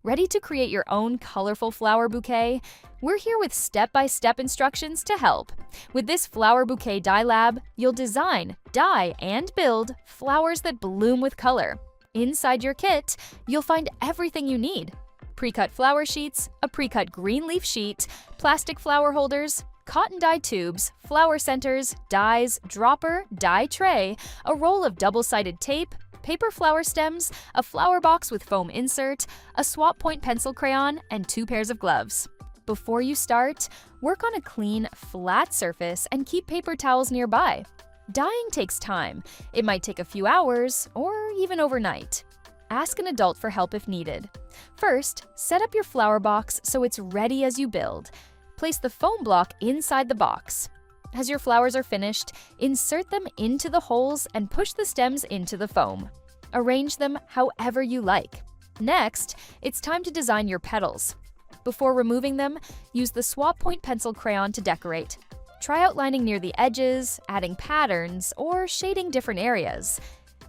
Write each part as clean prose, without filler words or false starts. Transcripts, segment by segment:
Ready to create your own colorful flower bouquet? We're here with step-by-step instructions to help. With this Flower Bouquet Dye Lab, you'll design, dye, and build flowers that bloom with color. Inside your kit, you'll find everything you need: pre-cut flower sheets, a pre-cut green leaf sheet, plastic flower holders, cotton dye tubes, flower centers, dyes, dropper, dye tray, a roll of double-sided tape, paper flower stems, a flower box with foam insert, a swap point pencil crayon, and 2 pairs of gloves. Before you start, work on a clean, flat surface and keep paper towels nearby. Dyeing takes time. It might take a few hours or even overnight. Ask an adult for help if needed. First, set up your flower box so it's ready as you build. Place the foam block inside the box. As your flowers are finished, insert them into the holes and push the stems into the foam. Arrange them however you like. Next, it's time to design your petals. Before removing them, use the swap point pencil crayon to decorate. Try outlining near the edges, adding patterns, or shading different areas.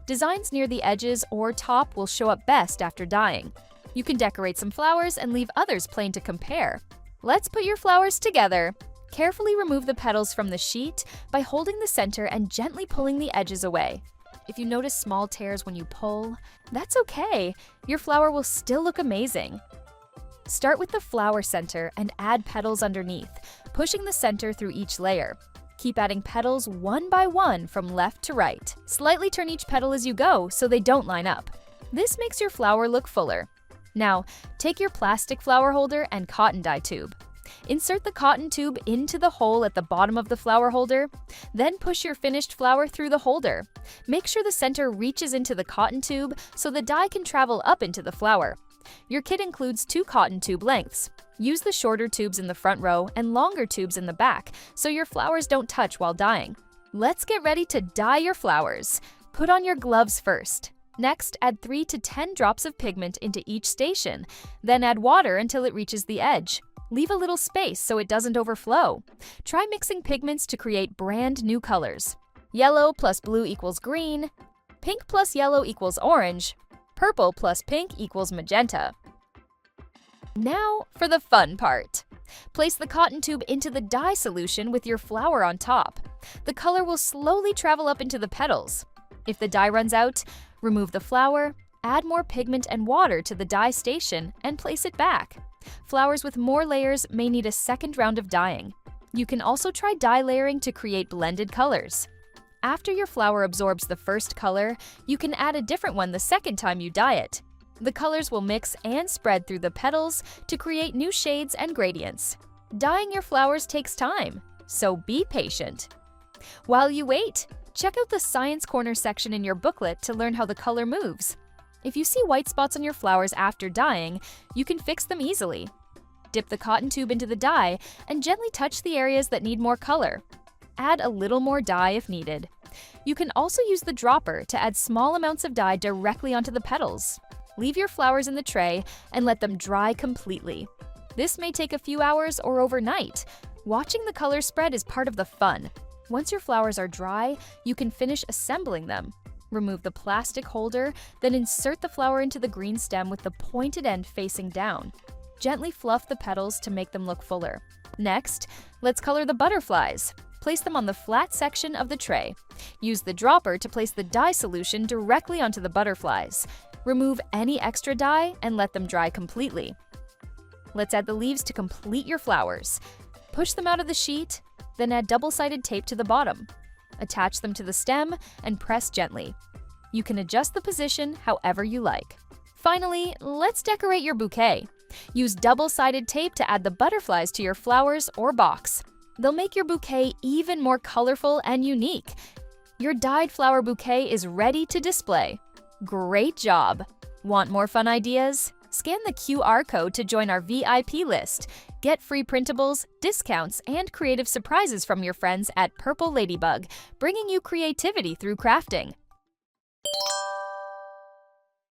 Designs near the edges or top will show up best after dyeing. You can decorate some flowers and leave others plain to compare. Let's put your flowers together. Carefully remove the petals from the sheet by holding the center and gently pulling the edges away. If you notice small tears when you pull, that's okay. Your flower will still look amazing. Start with the flower center and add petals underneath, pushing the center through each layer. Keep adding petals one by one from left to right. Slightly turn each petal as you go so they don't line up. This makes your flower look fuller. Now, take your plastic flower holder and cotton dye tube. Insert the cotton tube into the hole at the bottom of the flower holder, then push your finished flower through the holder. Make sure the center reaches into the cotton tube so the dye can travel up into the flower. Your kit includes 2 cotton tube lengths. Use the shorter tubes in the front row and longer tubes in the back so your flowers don't touch while dyeing. Let's get ready to dye your flowers. Put on your gloves first. Next, add 3 to 10 drops of pigment into each station, then add water until it reaches the edge. Leave a little space so it doesn't overflow. Try mixing pigments to create brand new colors. Yellow plus blue equals green. Pink plus yellow equals orange. Purple plus pink equals magenta. Now for the fun part. Place the cotton tube into the dye solution with your flower on top. The color will slowly travel up into the petals. If the dye runs out, remove the flower, add more pigment and water to the dye station, and place it back. Flowers with more layers may need a second round of dyeing. You can also try dye layering to create blended colors. After your flower absorbs the first color, you can add a different one the second time you dye it. The colors will mix and spread through the petals to create new shades and gradients. Dyeing your flowers takes time, so be patient. While you wait, check out the Science Corner section in your booklet to learn how the color moves. If you see white spots on your flowers after dyeing, you can fix them easily. Dip the cotton tube into the dye and gently touch the areas that need more color. Add a little more dye if needed. You can also use the dropper to add small amounts of dye directly onto the petals. Leave your flowers in the tray and let them dry completely. This may take a few hours or overnight. Watching the color spread is part of the fun. Once your flowers are dry, you can finish assembling them. Remove the plastic holder, then insert the flower into the green stem with the pointed end facing down. Gently fluff the petals to make them look fuller. Next, let's color the butterflies. Place them on the flat section of the tray. Use the dropper to place the dye solution directly onto the butterflies. Remove any extra dye and let them dry completely. Let's add the leaves to complete your flowers. Push them out of the sheet, then add double-sided tape to the bottom. Attach them to the stem and press gently. You can adjust the position however you like. Finally, let's decorate your bouquet. Use double-sided tape to add the butterflies to your flowers or box. They'll make your bouquet even more colorful and unique. Your dyed flower bouquet is ready to display. Great job! Want more fun ideas? Scan the QR code to join our VIP list. Get free printables, discounts, and creative surprises from your friends at Purple Ladybug, bringing you creativity through crafting.